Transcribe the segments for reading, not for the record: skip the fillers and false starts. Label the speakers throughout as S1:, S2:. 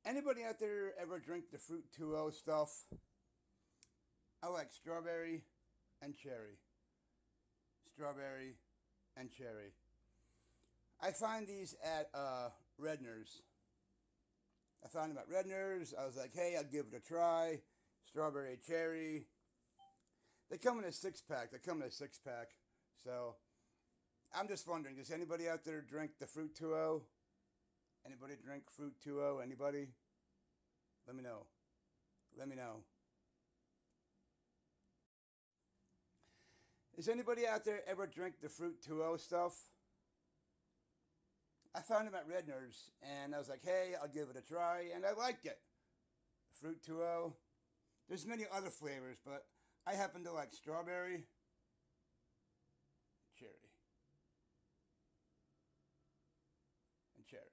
S1: Anybody out there ever drink the Fruit 2O stuff? I like strawberry and cherry. Strawberry and cherry. I find these at Redner's. I found them at Redner's. I was like, hey, I'll give it a try. Strawberry, cherry. They come in a six-pack. So I'm just wondering, does anybody out there drink the Fruit 2O? Anybody drink Fruit 2O? Anybody? Let me know. Let me know. Does anybody out there ever drink the Fruit 2O stuff? I found them at Redner's, and I was like, hey, I'll give it a try, and I liked it. Fruit 2O. There's many other flavors, but I happen to like strawberry, cherry, and cherry.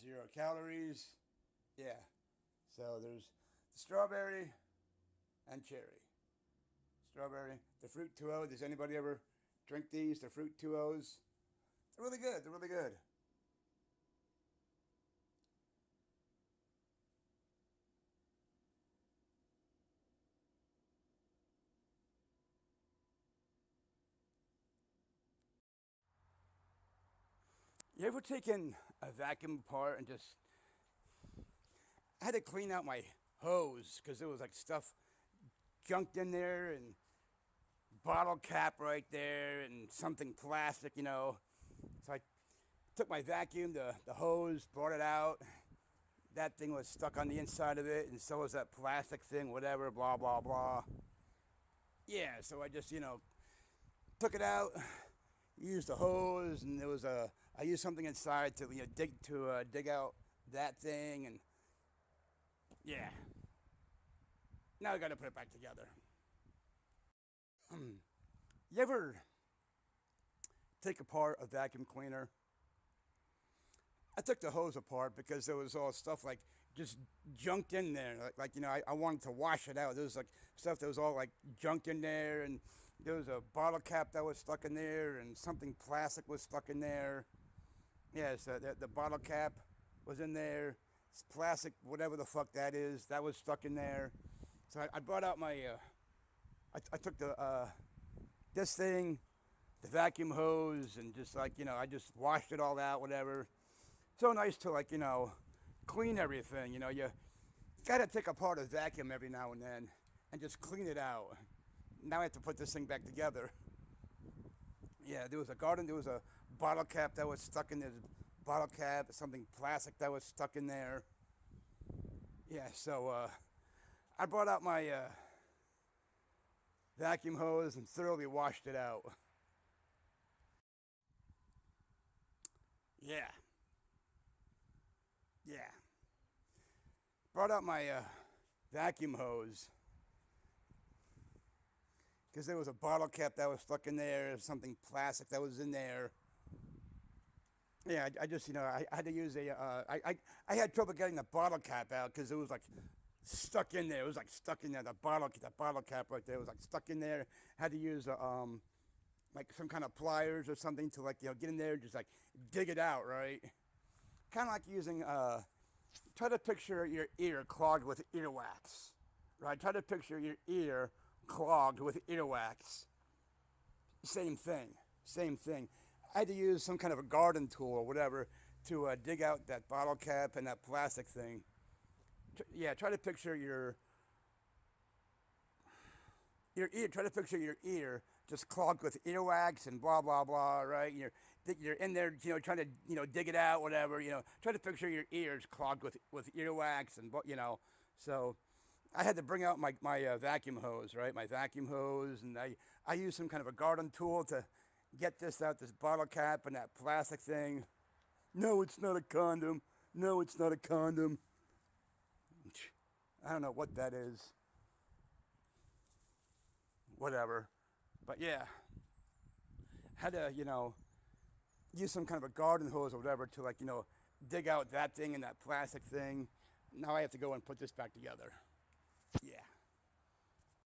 S1: 0 calories. Yeah. So there's the strawberry and cherry. Strawberry. The Fruit 2O. Does anybody ever drink these? The Fruit 2Os. They're really good. They're really good. You ever taken a vacuum apart and just I had to clean out my hose because there was like stuff junked in there and bottle cap right there and something plastic, you know. So I took my vacuum, the hose, brought it out. That thing was stuck on the inside of it, and so was that plastic thing, whatever, blah, blah, blah. Yeah, so I just, took it out, used the hose, and I used something inside to dig out that thing, and yeah. Now I got to put it back together. You ever take apart a vacuum cleaner? I took the hose apart because there was all stuff like just junked in there. I wanted to wash it out. There was like stuff that was all like junked in there, and there was a bottle cap that was stuck in there, and something plastic was stuck in there. Yeah, so the bottle cap was in there. It's plastic, whatever the fuck that is, that was stuck in there. So I brought out my, I took this thing, the vacuum hose, and just I just washed it all out, whatever. So nice to clean everything. You gotta take apart a vacuum every now and then and just clean it out. Now I have to put this thing back together. Yeah, there was a bottle cap that was stuck in this bottle cap, something plastic that was stuck in there. Yeah, so I brought out my vacuum hose and thoroughly washed it out. Yeah, yeah. Brought out my vacuum hose because there was a bottle cap that was stuck in there, something plastic that was in there. Yeah, I just, I had to use I had trouble getting the bottle cap out because it was like stuck in there. It was like stuck in there. The bottle cap right there was like stuck in there. Had to use like some kind of pliers or something to get in there and just dig it out, right? Kind of like using try to picture your ear clogged with earwax, right? Try to picture your ear clogged with earwax. Same thing. Same thing. I had to use some kind of a garden tool or whatever to dig out that bottle cap and that plastic thing. Yeah, try to picture your ear. Try to picture your ear just clogged with earwax and blah blah blah. Right? You're in there, trying to dig it out, whatever. Try to picture your ears clogged with earwax and so. I had to bring out my vacuum hose, right? My vacuum hose, and I used some kind of a garden tool to get this out, this bottle cap and that plastic thing. No, it's not a condom. No, it's not a condom. I don't know what that is. Whatever. But yeah, had to, use some kind of a garden hose or whatever to dig out that thing and that plastic thing. Now I have to go and put this back together.